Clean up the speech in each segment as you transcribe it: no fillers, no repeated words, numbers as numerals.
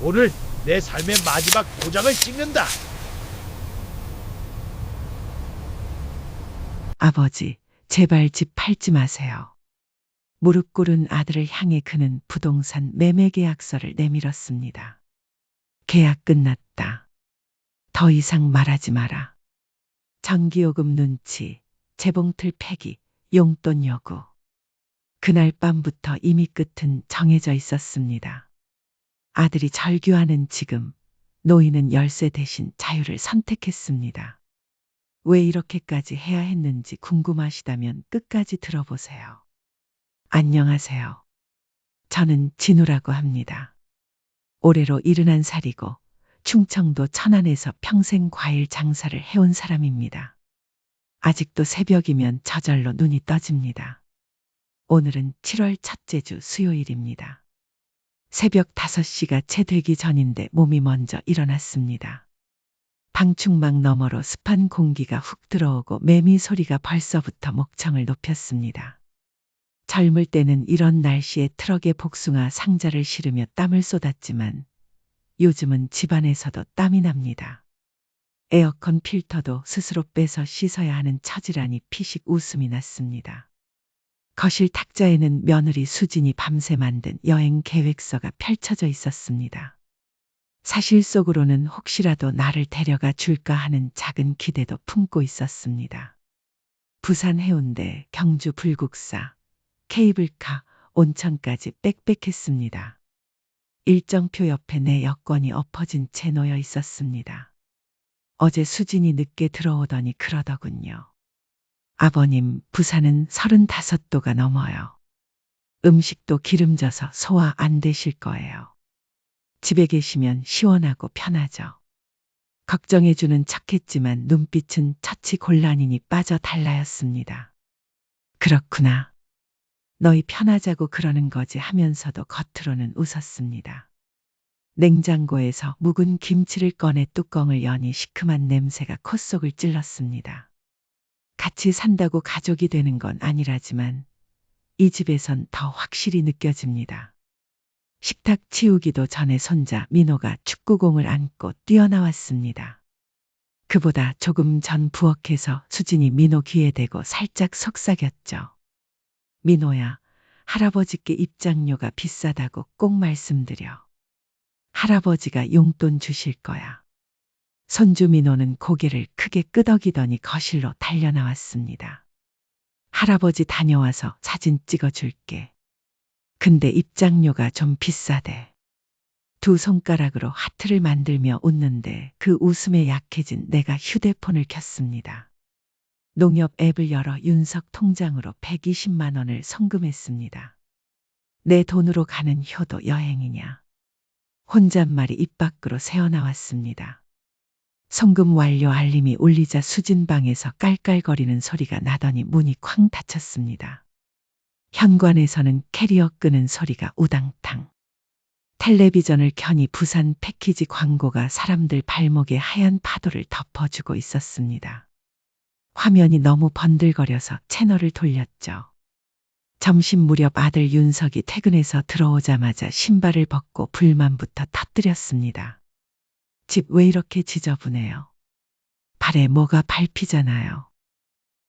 오늘 내 삶의 마지막 도장을 찍는다. 아버지, 제발 집 팔지 마세요. 무릎 꿇은 아들을 향해 그는 부동산 매매 계약서를 내밀었습니다. 계약 끝났다. 더 이상 말하지 마라. 전기요금 눈치, 재봉틀 폐기, 용돈 요구. 그날 밤부터 이미 끝은 정해져 있었습니다. 아들이 절규하는 지금 노인은 열쇠 대신 자유를 선택했습니다. 왜 이렇게까지 해야 했는지 궁금하시다면 끝까지 들어보세요. 안녕하세요. 저는 진우라고 합니다. 올해로 71살이고 충청도 천안에서 평생 과일 장사를 해온 사람입니다. 아직도 새벽이면 저절로 눈이 떠집니다. 오늘은 7월 첫째 주 수요일입니다. 새벽 5시가 채 되기 전인데 몸이 먼저 일어났습니다. 방충망 너머로 습한 공기가 훅 들어오고 매미 소리가 벌써부터 목청을 높였습니다. 젊을 때는 이런 날씨에 트럭에 복숭아 상자를 실으며 땀을 쏟았지만 요즘은 집안에서도 땀이 납니다. 에어컨 필터도 스스로 빼서 씻어야 하는 처지라니 피식 웃음이 났습니다. 거실 탁자에는 며느리 수진이 밤새 만든 여행 계획서가 펼쳐져 있었습니다. 사실 속으로는 혹시라도 나를 데려가 줄까 하는 작은 기대도 품고 있었습니다. 부산 해운대, 경주 불국사, 케이블카, 온천까지 빽빽했습니다. 일정표 옆에 내 여권이 엎어진 채 놓여 있었습니다. 어제 수진이 늦게 들어오더니 그러더군요. 아버님, 부산은 35도가 넘어요. 음식도 기름져서 소화 안 되실 거예요. 집에 계시면 시원하고 편하죠. 걱정해주는 척했지만 눈빛은 처치 곤란이니 빠져 달라였습니다. 그렇구나. 너희 편하자고 그러는 거지 하면서도 겉으로는 웃었습니다. 냉장고에서 묵은 김치를 꺼내 뚜껑을 여니 시큼한 냄새가 콧속을 찔렀습니다. 같이 산다고 가족이 되는 건 아니라지만 이 집에선 더 확실히 느껴집니다. 식탁 치우기도 전에 손자 민호가 축구공을 안고 뛰어나왔습니다. 그보다 조금 전 부엌에서 수진이 민호 귀에 대고 살짝 속삭였죠. 민호야, 할아버지께 입장료가 비싸다고 꼭 말씀드려. 할아버지가 용돈 주실 거야. 손주 민호는 고개를 크게 끄덕이더니 거실로 달려나왔습니다. 할아버지 다녀와서 사진 찍어줄게. 근데 입장료가 좀 비싸대. 두 손가락으로 하트를 만들며 웃는데 그 웃음에 약해진 내가 휴대폰을 켰습니다. 농협 앱을 열어 윤석 통장으로 120만 원을 송금했습니다. 내 돈으로 가는 효도 여행이냐. 혼잣말이 입 밖으로 새어나왔습니다. 송금 완료 알림이 울리자 수진 방에서 깔깔거리는 소리가 나더니 문이 쾅 닫혔습니다. 현관에서는 캐리어 끄는 소리가 우당탕. 텔레비전을 켜니 부산 패키지 광고가 사람들 발목에 하얀 파도를 덮어주고 있었습니다. 화면이 너무 번들거려서 채널을 돌렸죠. 점심 무렵 아들 윤석이 퇴근해서 들어오자마자 신발을 벗고 불만부터 터뜨렸습니다. 집 왜 이렇게 지저분해요? 발에 뭐가 밟히잖아요.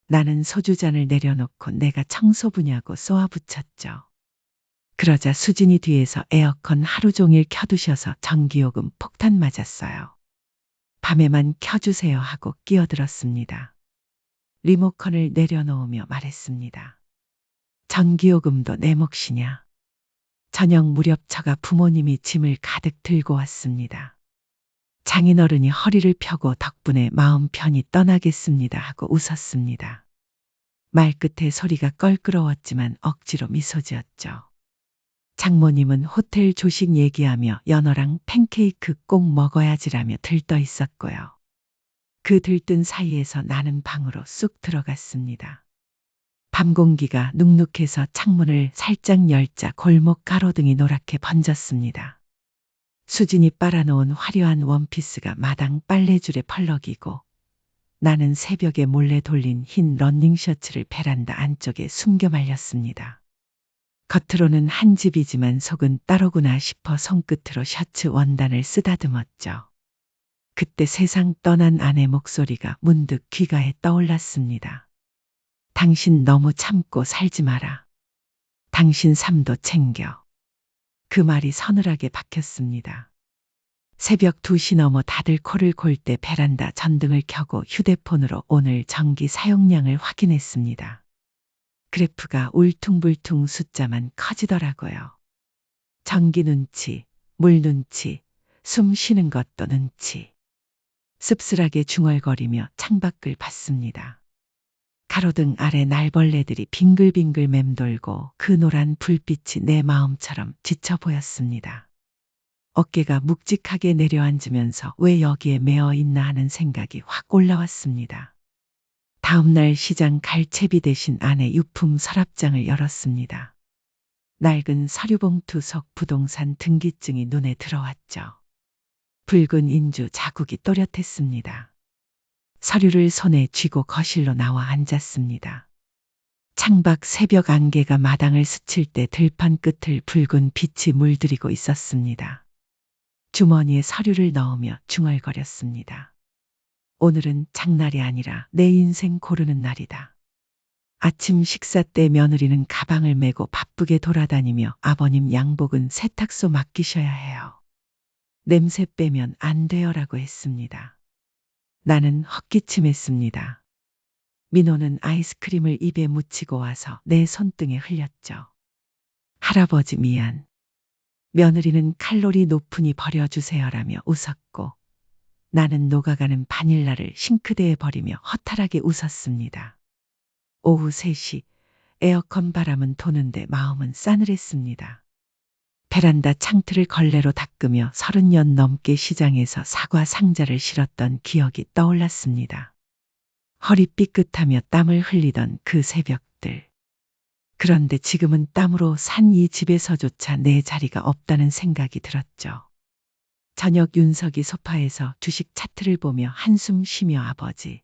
나는 소주잔을 내려놓고 내가 청소부냐고 쏘아붙였죠. 그러자 수진이 뒤에서 에어컨 하루 종일 켜두셔서 전기요금 폭탄 맞았어요. 밤에만 켜주세요 하고 끼어들었습니다. 리모컨을 내려놓으며 말했습니다. 전기요금도 내 몫이냐. 저녁 무렵 처가 부모님이 짐을 가득 들고 왔습니다. 장인어른이 허리를 펴고 덕분에 마음 편히 떠나겠습니다 하고 웃었습니다. 말끝에 소리가 껄끄러웠지만 억지로 미소 지었죠. 장모님은 호텔 조식 얘기하며 연어랑 팬케이크 꼭 먹어야지라며 들떠 있었고요. 그 들뜬 사이에서 나는 방으로 쑥 들어갔습니다. 밤 공기가 눅눅해서 창문을 살짝 열자 골목 가로등이 노랗게 번졌습니다. 수진이 빨아놓은 화려한 원피스가 마당 빨래줄에 펄럭이고 나는 새벽에 몰래 돌린 흰 러닝 셔츠를 베란다 안쪽에 숨겨 말렸습니다. 겉으로는 한 집이지만 속은 따로구나 싶어 손끝으로 셔츠 원단을 쓰다듬었죠. 그때 세상 떠난 아내 목소리가 문득 귀가에 떠올랐습니다. 당신 너무 참고 살지 마라. 당신 삶도 챙겨. 그 말이 서늘하게 박혔습니다. 새벽 2시 넘어 다들 코를 골 때 베란다 전등을 켜고 휴대폰으로 오늘 전기 사용량을 확인했습니다. 그래프가 울퉁불퉁 숫자만 커지더라고요. 전기 눈치, 물 눈치, 숨 쉬는 것도 눈치. 씁쓸하게 중얼거리며 창밖을 봤습니다. 가로등 아래 날벌레들이 빙글빙글 맴돌고 그 노란 불빛이 내 마음처럼 지쳐 보였습니다. 어깨가 묵직하게 내려앉으면서 왜 여기에 매어 있나 하는 생각이 확 올라왔습니다. 다음날 시장 갈채비 대신 아내 유품 서랍장을 열었습니다. 낡은 서류봉투 속 부동산 등기증이 눈에 들어왔죠. 붉은 인주 자국이 또렷했습니다. 서류를 손에 쥐고 거실로 나와 앉았습니다. 창밖 새벽 안개가 마당을 스칠 때 들판 끝을 붉은 빛이 물들이고 있었습니다. 주머니에 서류를 넣으며 중얼거렸습니다. 오늘은 장날이 아니라 내 인생 고르는 날이다. 아침 식사 때 며느리는 가방을 메고 바쁘게 돌아다니며 아버님 양복은 세탁소 맡기셔야 해요. 냄새 빼면 안 돼요라고 했습니다. 나는 헛기침했습니다. 민호는 아이스크림을 입에 묻히고 와서 내 손등에 흘렸죠. 할아버지 미안. 며느리는 칼로리 높으니 버려주세요라며 웃었고 나는 녹아가는 바닐라를 싱크대에 버리며 허탈하게 웃었습니다. 오후 3시 에어컨 바람은 도는데 마음은 싸늘했습니다. 베란다 창틀을 걸레로 닦으며 30년 넘게 시장에서 사과 상자를 실었던 기억이 떠올랐습니다. 허리 삐끗하며 땀을 흘리던 그 새벽들. 그런데 지금은 땀으로 산 이 집에서조차 내 자리가 없다는 생각이 들었죠. 저녁 윤석이 소파에서 주식 차트를 보며 한숨 쉬며 아버지,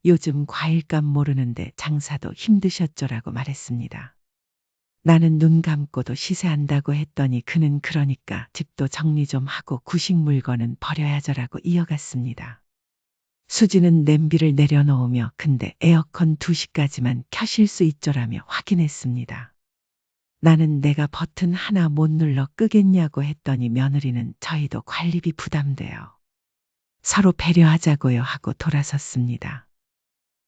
요즘 과일값 모르는데 장사도 힘드셨죠라고 말했습니다. 나는 눈 감고도 시세한다고 했더니 그는 그러니까 집도 정리 좀 하고 구식 물건은 버려야죠라고 이어갔습니다. 수지는 냄비를 내려놓으며 근데 에어컨 2시까지만 켜실 수 있죠라며 확인했습니다. 나는 내가 버튼 하나 못 눌러 끄겠냐고 했더니 며느리는 저희도 관리비 부담돼요. 서로 배려하자고요 하고 돌아섰습니다.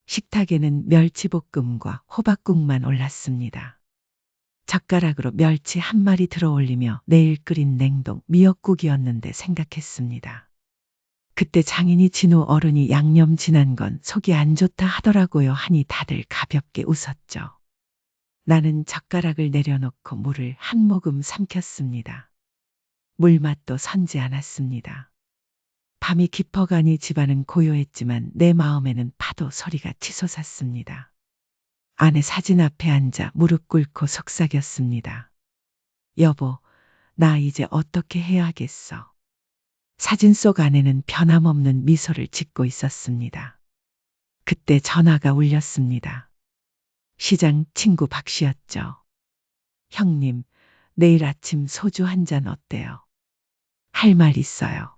식탁에는 멸치볶음과 호박국만 올랐습니다. 젓가락으로 멸치 한 마리 들어올리며 내일 끓인 냉동 미역국이었는데 생각했습니다. 그때 장인이 진우 어른이 양념 진한 건 속이 안 좋다 하더라고요 하니 다들 가볍게 웃었죠. 나는 젓가락을 내려놓고 물을 한 모금 삼켰습니다. 물맛도 선지 않았습니다. 밤이 깊어가니 집안은 고요했지만 내 마음에는 파도 소리가 치솟았습니다. 아내 사진 앞에 앉아 무릎 꿇고 속삭였습니다. 여보, 나 이제 어떻게 해야겠어? 사진 속 아내는 변함없는 미소를 짓고 있었습니다. 그때 전화가 울렸습니다. 시장 친구 박 씨였죠. 형님, 내일 아침 소주 한 잔 어때요? 할 말 있어요.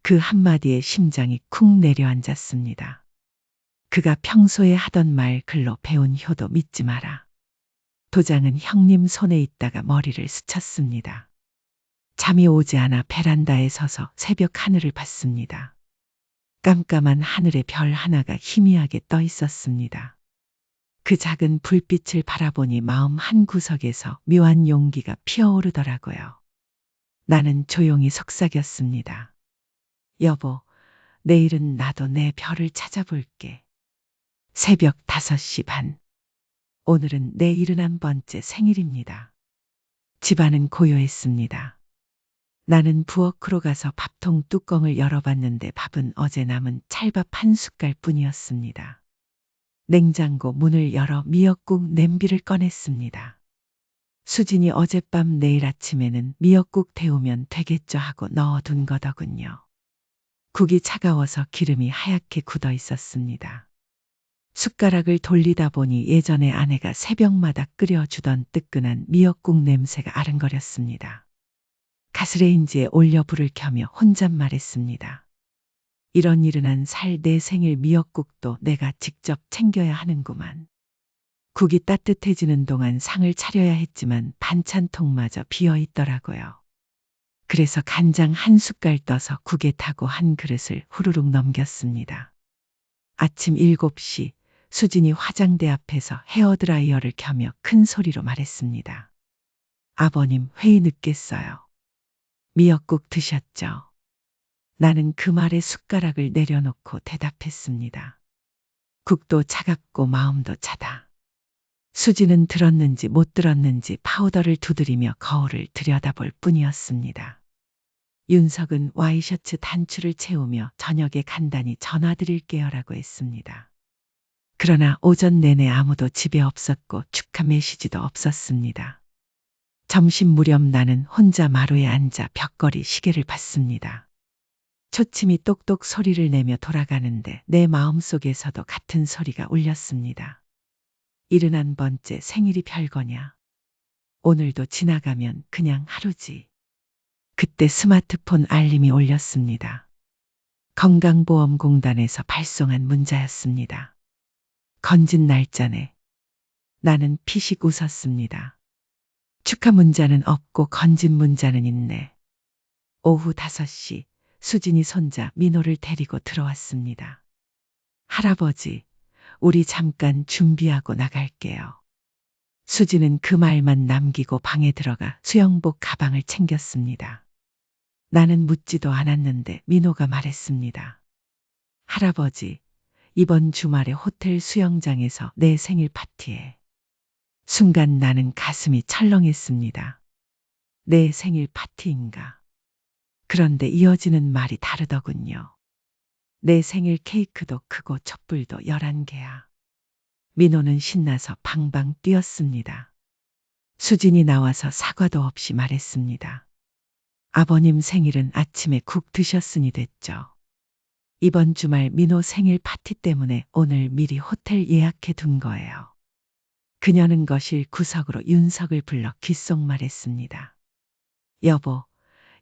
그 한마디에 심장이 쿵 내려앉았습니다. 그가 평소에 하던 말 글로 배운 효도 믿지 마라. 도장은 형님 손에 있다가 머리를 스쳤습니다. 잠이 오지 않아 베란다에 서서 새벽 하늘을 봤습니다. 깜깜한 하늘에 별 하나가 희미하게 떠 있었습니다. 그 작은 불빛을 바라보니 마음 한구석에서 묘한 용기가 피어오르더라고요. 나는 조용히 속삭였습니다. 여보, 내일은 나도 내 별을 찾아볼게. 새벽 5시 반. 오늘은 내 71번째 생일입니다. 집안은 고요했습니다. 나는 부엌으로 가서 밥통 뚜껑을 열어봤는데 밥은 어제 남은 찰밥 한 숟갈 뿐이었습니다. 냉장고 문을 열어 미역국 냄비를 꺼냈습니다. 수진이 어젯밤 내일 아침에는 미역국 데우면 되겠죠 하고 넣어둔 거더군요. 국이 차가워서 기름이 하얗게 굳어 있었습니다. 숟가락을 돌리다 보니 예전에 아내가 새벽마다 끓여주던 뜨끈한 미역국 냄새가 아른거렸습니다. 가스레인지에 올려 불을 켜며 혼잣말했습니다. 이런 일은 한 살 내 생일 미역국도 내가 직접 챙겨야 하는구만. 국이 따뜻해지는 동안 상을 차려야 했지만 반찬통마저 비어 있더라고요. 그래서 간장 한 숟갈 떠서 국에 타고 한 그릇을 후루룩 넘겼습니다. 아침 7시 수진이 화장대 앞에서 헤어드라이어를 켜며 큰 소리로 말했습니다. 아버님 회의 늦겠어요. 미역국 드셨죠? 나는 그 말에 숟가락을 내려놓고 대답했습니다. 국도 차갑고 마음도 차다. 수지는 들었는지 못 들었는지 파우더를 두드리며 거울을 들여다볼 뿐이었습니다. 윤석은 와이셔츠 단추를 채우며 저녁에 간단히 전화드릴게요라고 했습니다. 그러나 오전 내내 아무도 집에 없었고 축하 메시지도 없었습니다. 점심 무렵 나는 혼자 마루에 앉아 벽걸이 시계를 봤습니다. 초침이 똑똑 소리를 내며 돌아가는데 내 마음속에서도 같은 소리가 울렸습니다. 71번째 생일이 별거냐. 오늘도 지나가면 그냥 하루지. 그때 스마트폰 알림이 울렸습니다. 건강보험공단에서 발송한 문자였습니다. 건진 날짜네. 나는 피식 웃었습니다. 축하 문자는 없고 건진 문자는 있네. 오후 5시 수진이 손자 민호를 데리고 들어왔습니다. 할아버지, 우리 잠깐 준비하고 나갈게요. 수진은 그 말만 남기고 방에 들어가 수영복 가방을 챙겼습니다. 나는 묻지도 않았는데 민호가 말했습니다. 할아버지, 이번 주말에 호텔 수영장에서 내 생일 파티에. 순간 나는 가슴이 철렁했습니다. 내 생일 파티인가. 그런데 이어지는 말이 다르더군요. 내 생일 케이크도 크고 촛불도 11개야. 민호는 신나서 방방 뛰었습니다. 수진이 나와서 사과도 없이 말했습니다. 아버님 생일은 아침에 국 드셨으니 됐죠. 이번 주말 민호 생일 파티 때문에 오늘 미리 호텔 예약해 둔 거예요. 그녀는 거실 구석으로 윤석을 불러 귓속말했습니다. 여보,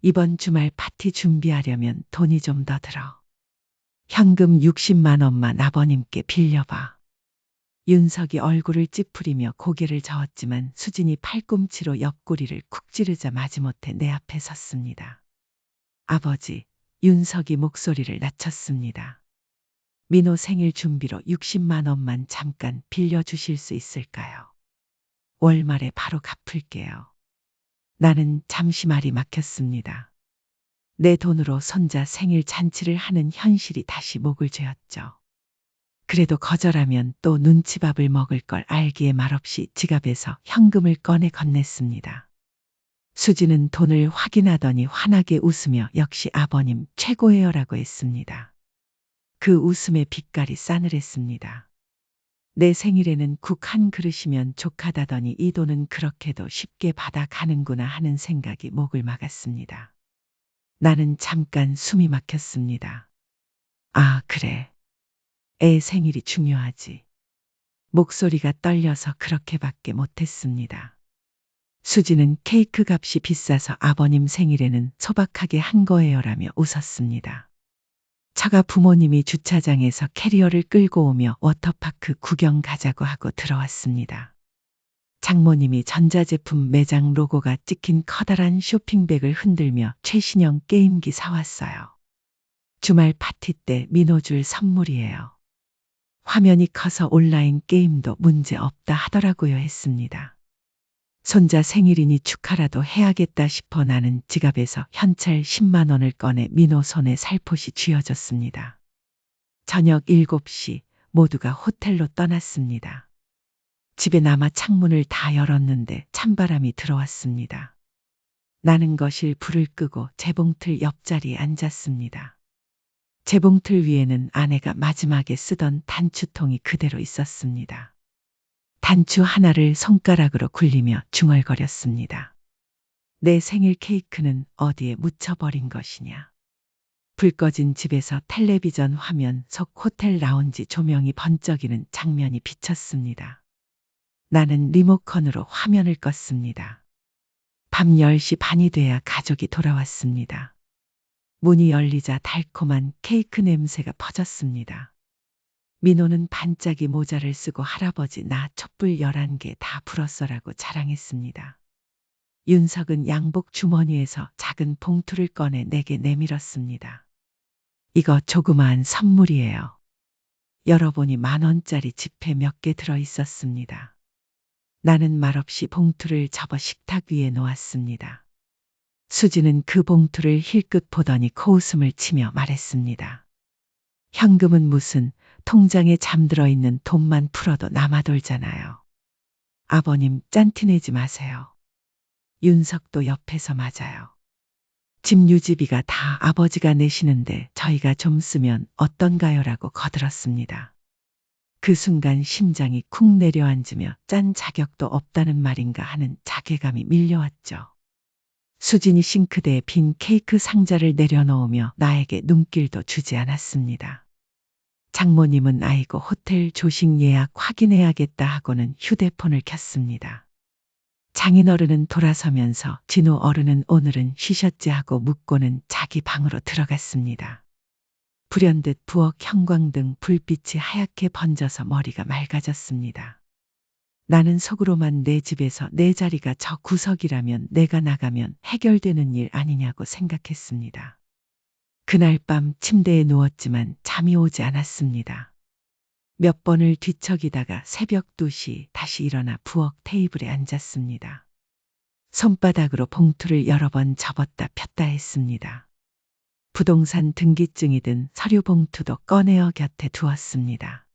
이번 주말 파티 준비하려면 돈이 좀 더 들어. 현금 60만 원만 아버님께 빌려봐. 윤석이 얼굴을 찌푸리며 고개를 저었지만 수진이 팔꿈치로 옆구리를 쿡 찌르자 마지못해 내 앞에 섰습니다. 아버지, 윤석이 목소리를 낮췄습니다. 민호 생일 준비로 60만 원만 잠깐 빌려주실 수 있을까요? 월말에 바로 갚을게요. 나는 잠시 말이 막혔습니다. 내 돈으로 손자 생일 잔치를 하는 현실이 다시 목을 죄었죠. 그래도 거절하면 또 눈치밥을 먹을 걸 알기에 말없이 지갑에서 현금을 꺼내 건넸습니다. 수지는 돈을 확인하더니 환하게 웃으며 역시 아버님 최고예요라고 했습니다. 그 웃음의 빛깔이 싸늘했습니다. 내 생일에는 국 한 그릇이면 족하다더니 이 돈은 그렇게도 쉽게 받아가는구나 하는 생각이 목을 막았습니다. 나는 잠깐 숨이 막혔습니다. 아, 그래. 애 생일이 중요하지. 목소리가 떨려서 그렇게밖에 못했습니다. 수지는 케이크 값이 비싸서 아버님 생일에는 소박하게 한 거예요라며 웃었습니다. 차가 부모님이 주차장에서 캐리어를 끌고 오며 워터파크 구경 가자고 하고 들어왔습니다. 장모님이 전자제품 매장 로고가 찍힌 커다란 쇼핑백을 흔들며 최신형 게임기 사왔어요. 주말 파티 때 민호 줄 선물이에요. 화면이 커서 온라인 게임도 문제 없다 하더라고요 했습니다. 손자 생일이니 축하라도 해야겠다 싶어 나는 지갑에서 현찰 10만 원을 꺼내 민호 손에 살포시 쥐어줬습니다. 저녁 7시 모두가 호텔로 떠났습니다. 집에 남아 창문을 다 열었는데 찬바람이 들어왔습니다. 나는 거실 불을 끄고 재봉틀 옆자리에 앉았습니다. 재봉틀 위에는 아내가 마지막에 쓰던 단추통이 그대로 있었습니다. 단추 하나를 손가락으로 굴리며 중얼거렸습니다. 내 생일 케이크는 어디에 묻혀버린 것이냐. 불 꺼진 집에서 텔레비전 화면 속 호텔 라운지 조명이 번쩍이는 장면이 비쳤습니다. 나는 리모컨으로 화면을 껐습니다. 밤 10시 반이 돼야 가족이 돌아왔습니다. 문이 열리자 달콤한 케이크 냄새가 퍼졌습니다. 민호는 반짝이 모자를 쓰고 할아버지 나 촛불 11개 다 불었어라고 자랑했습니다. 윤석은 양복 주머니에서 작은 봉투를 꺼내 내게 내밀었습니다. 이거 조그마한 선물이에요. 열어보니 10,000원짜리 지폐 몇 개 들어 있었습니다. 나는 말없이 봉투를 접어 식탁 위에 놓았습니다. 수지는 그 봉투를 힐끗 보더니 코웃음을 치며 말했습니다. 현금은 무슨, 통장에 잠들어 있는 돈만 풀어도 남아돌잖아요. 아버님 짠티 내지 마세요. 윤석도 옆에서 맞아요. 집 유지비가 다 아버지가 내시는데 저희가 좀 쓰면 어떤가요라고 거들었습니다. 그 순간 심장이 쿵 내려앉으며 짠 자격도 없다는 말인가 하는 자괴감이 밀려왔죠. 수진이 싱크대에 빈 케이크 상자를 내려놓으며 나에게 눈길도 주지 않았습니다. 장모님은 아이고 호텔 조식 예약 확인해야겠다 하고는 휴대폰을 켰습니다. 장인어른은 돌아서면서 진우 어른은 오늘은 쉬셨지 하고 묻고는 자기 방으로 들어갔습니다. 불현듯 부엌 형광등 불빛이 하얗게 번져서 머리가 맑아졌습니다. 나는 속으로만 내 집에서 내 자리가 저 구석이라면 내가 나가면 해결되는 일 아니냐고 생각했습니다. 그날 밤 침대에 누웠지만 잠이 오지 않았습니다. 몇 번을 뒤척이다가 새벽 2시 다시 일어나 부엌 테이블에 앉았습니다. 손바닥으로 봉투를 여러 번 접었다 폈다 했습니다. 부동산 등기증이든 서류 봉투도 꺼내어 곁에 두었습니다.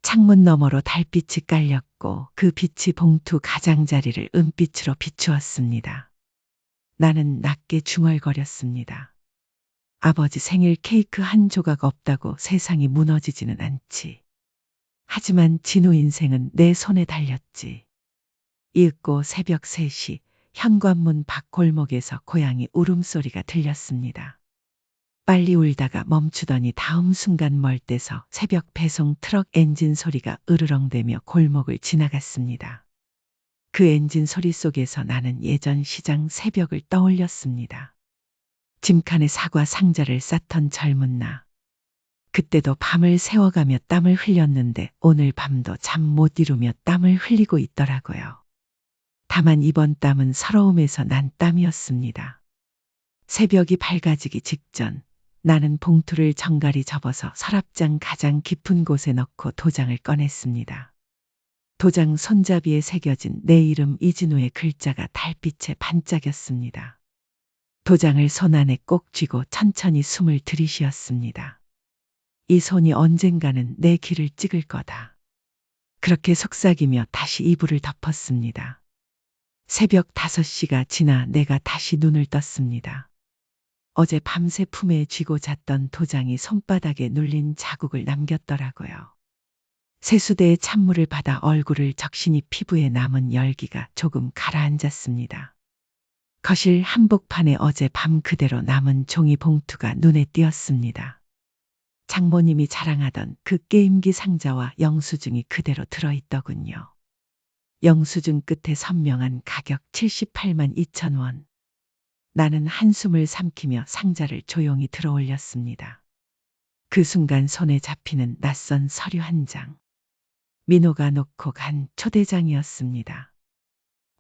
창문 너머로 달빛이 깔렸고 그 빛이 봉투 가장자리를 은빛으로 비추었습니다. 나는 낮게 중얼거렸습니다. 아버지 생일 케이크 한 조각 없다고 세상이 무너지지는 않지. 하지만 진우 인생은 내 손에 달렸지. 이윽고 새벽 3시 현관문 밖 골목에서 고양이 울음소리가 들렸습니다. 빨리 울다가 멈추더니 다음 순간 멀때서 새벽 배송 트럭 엔진 소리가 으르렁대며 골목을 지나갔습니다. 그 엔진 소리 속에서 나는 예전 시장 새벽을 떠올렸습니다. 짐칸에 사과 상자를 쌓던 젊은 나. 그때도 밤을 새워가며 땀을 흘렸는데 오늘 밤도 잠 못 이루며 땀을 흘리고 있더라고요. 다만 이번 땀은 서러움에서 난 땀이었습니다. 새벽이 밝아지기 직전 나는 봉투를 정갈히 접어서 서랍장 가장 깊은 곳에 넣고 도장을 꺼냈습니다. 도장 손잡이에 새겨진 내 이름 이진우의 글자가 달빛에 반짝였습니다. 도장을 손 안에 꼭 쥐고 천천히 숨을 들이쉬었습니다. 이 손이 언젠가는 내 길을 찍을 거다. 그렇게 속삭이며 다시 이불을 덮었습니다. 새벽 5시가 지나 내가 다시 눈을 떴습니다. 어제 밤새 품에 쥐고 잤던 도장이 손바닥에 눌린 자국을 남겼더라고요. 세수대에 찬물을 받아 얼굴을 적시니 피부에 남은 열기가 조금 가라앉았습니다. 거실 한복판에 어제 밤 그대로 남은 종이 봉투가 눈에 띄었습니다. 장모님이 자랑하던 그 게임기 상자와 영수증이 그대로 들어있더군요. 영수증 끝에 선명한 가격 78만 2천 원. 나는 한숨을 삼키며 상자를 조용히 들어올렸습니다. 그 순간 손에 잡히는 낯선 서류 한 장. 민호가 놓고 간 초대장이었습니다.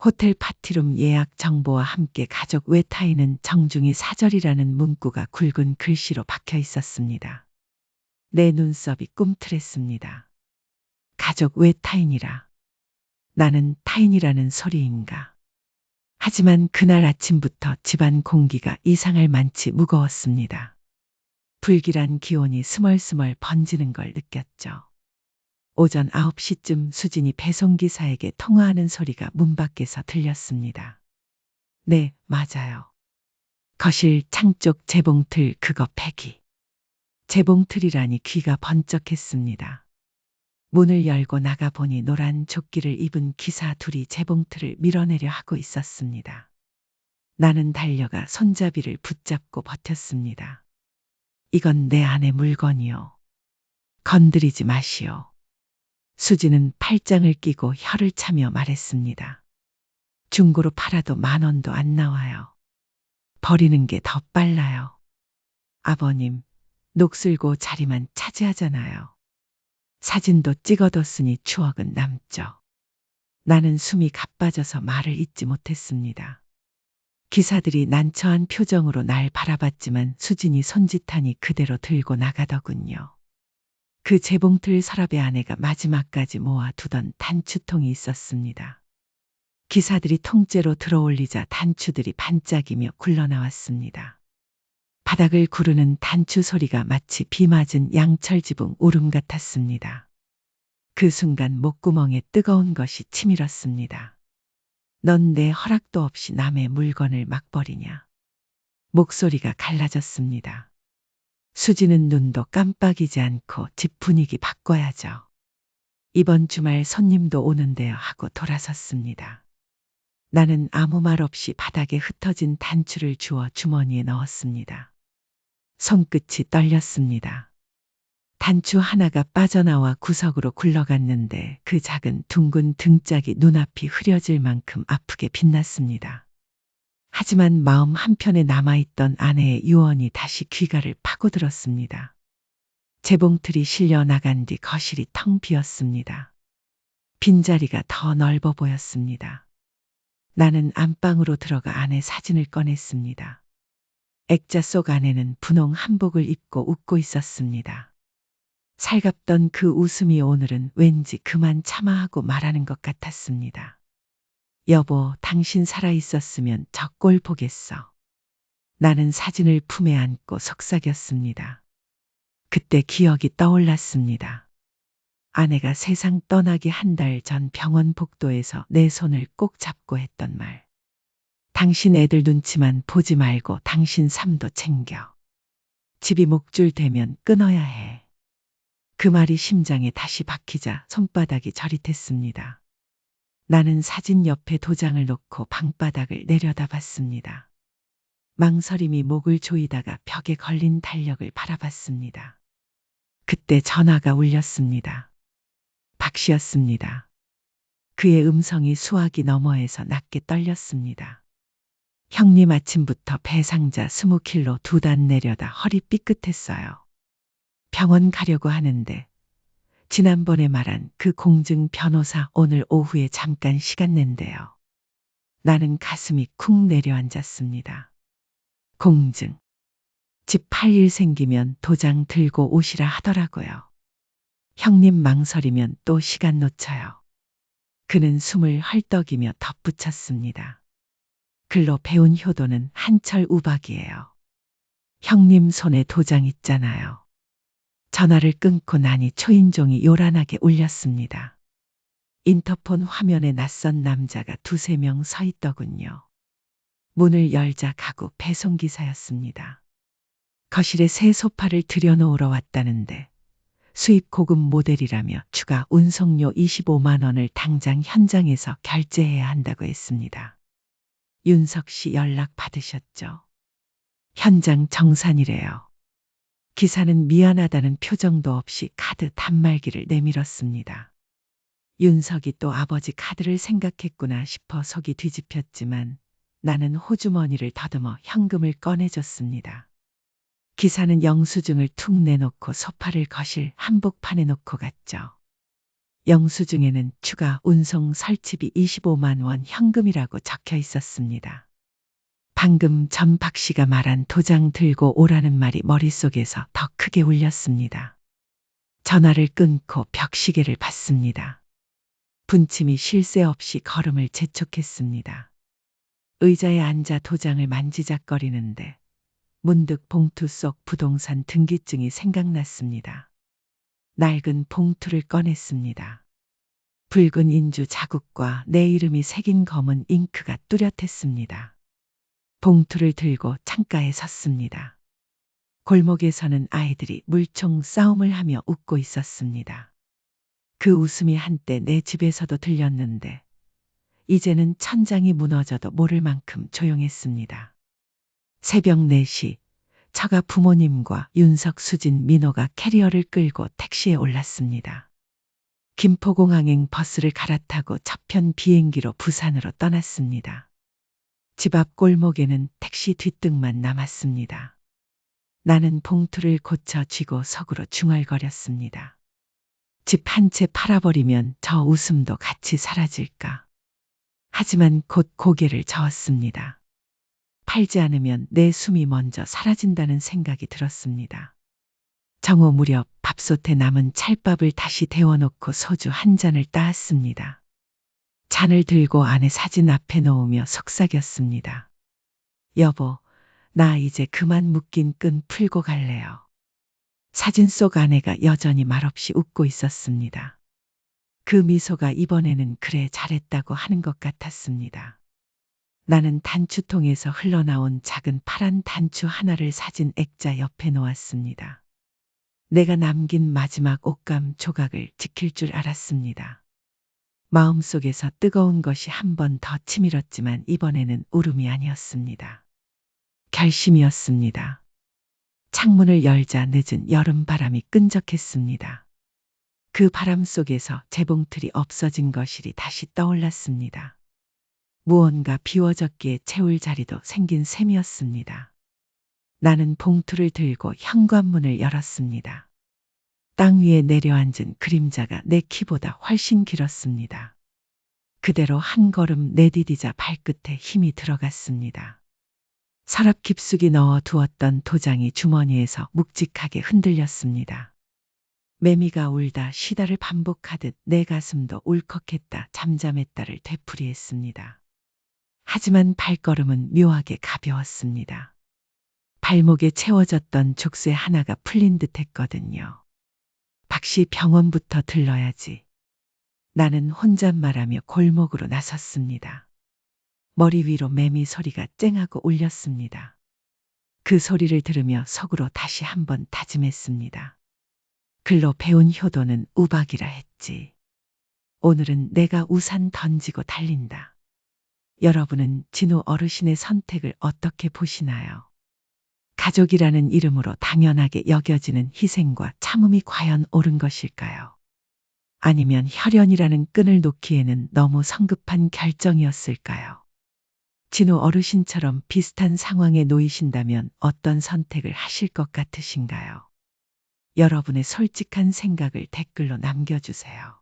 호텔 파티룸 예약 정보와 함께 가족 외타인은 정중히 사절이라는 문구가 굵은 글씨로 박혀 있었습니다. 내 눈썹이 꿈틀했습니다. 가족 외타인이라. 나는 타인이라는 소리인가. 하지만 그날 아침부터 집안 공기가 이상할 만치 무거웠습니다. 불길한 기온이 스멀스멀 번지는 걸 느꼈죠. 오전 9시쯤 수진이 배송기사에게 통화하는 소리가 문 밖에서 들렸습니다. 네, 맞아요. 거실 창쪽 재봉틀 그거 폐기. 재봉틀이라니 귀가 번쩍했습니다. 문을 열고 나가보니 노란 조끼를 입은 기사 둘이 재봉틀을 밀어내려 하고 있었습니다. 나는 달려가 손잡이를 붙잡고 버텼습니다. 이건 내 아내 물건이요. 건드리지 마시오. 수지는 팔짱을 끼고 혀를 차며 말했습니다. 중고로 팔아도 10,000원도 안 나와요. 버리는 게 더 빨라요. 아버님, 녹슬고 자리만 차지하잖아요. 사진도 찍어뒀으니 추억은 남죠. 나는 숨이 가빠져서 말을 잇지 못했습니다. 기사들이 난처한 표정으로 날 바라봤지만 수진이 손짓하니 그대로 들고 나가더군요. 그 재봉틀 서랍에 아내가 마지막까지 모아두던 단추통이 있었습니다. 기사들이 통째로 들어올리자 단추들이 반짝이며 굴러나왔습니다. 바닥을 구르는 단추 소리가 마치 비 맞은 양철지붕 울음 같았습니다. 그 순간 목구멍에 뜨거운 것이 치밀었습니다. 넌 내 허락도 없이 남의 물건을 막 버리냐. 목소리가 갈라졌습니다. 수지는 눈도 깜빡이지 않고 집 분위기 바꿔야죠. 이번 주말 손님도 오는데요 하고 돌아섰습니다. 나는 아무 말 없이 바닥에 흩어진 단추를 주워 주머니에 넣었습니다. 손끝이 떨렸습니다. 단추 하나가 빠져나와 구석으로 굴러갔는데 그 작은 둥근 등짝이 눈앞이 흐려질 만큼 아프게 빛났습니다. 하지만 마음 한편에 남아있던 아내의 유언이 다시 귀가를 파고들었습니다. 재봉틀이 실려 나간 뒤 거실이 텅 비었습니다. 빈자리가 더 넓어 보였습니다. 나는 안방으로 들어가 아내 사진을 꺼냈습니다. 액자 속 안에는 분홍 한복을 입고 웃고 있었습니다. 살갑던 그 웃음이 오늘은 왠지 그만 참아 하고 말하는 것 같았습니다. 여보, 당신 살아있었으면 저 꼴 보겠어. 나는 사진을 품에 안고 속삭였습니다. 그때 기억이 떠올랐습니다. 아내가 세상 떠나기 한 달 전 병원 복도에서 내 손을 꼭 잡고 했던 말. 당신 애들 눈치만 보지 말고 당신 삶도 챙겨. 집이 목줄 되면 끊어야 해. 그 말이 심장에 다시 박히자 손바닥이 저릿했습니다. 나는 사진 옆에 도장을 놓고 방바닥을 내려다봤습니다. 망설임이 목을 조이다가 벽에 걸린 달력을 바라봤습니다. 그때 전화가 울렸습니다. 박 씨였습니다. 그의 음성이 수화기 너머에서 낮게 떨렸습니다. 형님 아침부터 배상자 20kg 2단 내려다 허리 삐끗했어요. 병원 가려고 하는데 지난번에 말한 그 공증 변호사 오늘 오후에 잠깐 시간 낸대요. 나는 가슴이 쿵 내려앉았습니다. 공증. 집 팔 일 생기면 도장 들고 오시라 하더라고요. 형님 망설이면 또 시간 놓쳐요. 그는 숨을 헐떡이며 덧붙였습니다. 글로 배운 효도는 한철 우박이에요. 형님 손에 도장 있잖아요. 전화를 끊고 나니 초인종이 요란하게 울렸습니다. 인터폰 화면에 낯선 남자가 2~3명 서 있더군요. 문을 열자 가구 배송기사였습니다. 거실에 새 소파를 들여놓으러 왔다는데 수입 고급 모델이라며 추가 운송료 25만 원을 당장 현장에서 결제해야 한다고 했습니다. 윤석 씨 연락 받으셨죠? 현장 정산이래요. 기사는 미안하다는 표정도 없이 카드 단말기를 내밀었습니다. 윤석이 또 아버지 카드를 생각했구나 싶어 속이 뒤집혔지만 나는 호주머니를 더듬어 현금을 꺼내줬습니다. 기사는 영수증을 툭 내놓고 소파를 거실 한복판에 놓고 갔죠. 영수증에는 추가 운송 설치비 25만 원 현금이라고 적혀 있었습니다. 방금 전 박 씨가 말한 도장 들고 오라는 말이 머릿속에서 더 크게 울렸습니다. 전화를 끊고 벽시계를 봤습니다. 분침이 쉴 새 없이 걸음을 재촉했습니다. 의자에 앉아 도장을 만지작거리는데 문득 봉투 속 부동산 등기증이 생각났습니다. 낡은 봉투를 꺼냈습니다. 붉은 인주 자국과 내 이름이 새긴 검은 잉크가 뚜렷했습니다. 봉투를 들고 창가에 섰습니다. 골목에서는 아이들이 물총 싸움을 하며 웃고 있었습니다. 그 웃음이 한때 내 집에서도 들렸는데 이제는 천장이 무너져도 모를 만큼 조용했습니다. 새벽 4시 처가 부모님과 윤석, 수진, 민호가 캐리어를 끌고 택시에 올랐습니다. 김포공항행 버스를 갈아타고 저편 비행기로 부산으로 떠났습니다. 집 앞 골목에는 택시 뒷등만 남았습니다. 나는 봉투를 고쳐 쥐고 속으로 중얼거렸습니다. 집 한 채 팔아버리면 저 웃음도 같이 사라질까. 하지만 곧 고개를 저었습니다. 팔지 않으면 내 숨이 먼저 사라진다는 생각이 들었습니다. 정오 무렵 밥솥에 남은 찰밥을 다시 데워놓고 소주 한 잔을 따았습니다. 잔을 들고 아내 사진 앞에 놓으며 속삭였습니다. 여보, 나 이제 그만 묶인 끈 풀고 갈래요. 사진 속 아내가 여전히 말없이 웃고 있었습니다. 그 미소가 이번에는 그래 잘했다고 하는 것 같았습니다. 나는 단추통에서 흘러나온 작은 파란 단추 하나를 사진 액자 옆에 놓았습니다. 내가 남긴 마지막 옷감 조각을 지킬 줄 알았습니다. 마음속에서 뜨거운 것이 한 번 더 치밀었지만 이번에는 울음이 아니었습니다. 결심이었습니다. 창문을 열자 늦은 여름바람이 끈적했습니다. 그 바람 속에서 재봉틀이 없어진 거실이 다시 떠올랐습니다. 무언가 비워졌기에 채울 자리도 생긴 셈이었습니다. 나는 봉투를 들고 현관문을 열었습니다. 땅 위에 내려앉은 그림자가 내 키보다 훨씬 길었습니다. 그대로 한 걸음 내디디자 발끝에 힘이 들어갔습니다. 서랍 깊숙이 넣어 두었던 도장이 주머니에서 묵직하게 흔들렸습니다. 매미가 울다 쉬다를 반복하듯 내 가슴도 울컥했다 잠잠했다를 되풀이했습니다. 하지만 발걸음은 묘하게 가벼웠습니다. 발목에 채워졌던 족쇄 하나가 풀린 듯 했거든요. 박씨 병원부터 들러야지. 나는 혼잣말하며 골목으로 나섰습니다. 머리 위로 매미 소리가 쨍하고 울렸습니다. 그 소리를 들으며 속으로 다시 한번 다짐했습니다. 글로 배운 효도는 우박이라 했지. 오늘은 내가 우산 던지고 달린다. 여러분은 진우 어르신의 선택을 어떻게 보시나요? 가족이라는 이름으로 당연하게 여겨지는 희생과 참음이 과연 옳은 것일까요? 아니면 혈연이라는 끈을 놓기에는 너무 성급한 결정이었을까요? 진우 어르신처럼 비슷한 상황에 놓이신다면 어떤 선택을 하실 것 같으신가요? 여러분의 솔직한 생각을 댓글로 남겨주세요.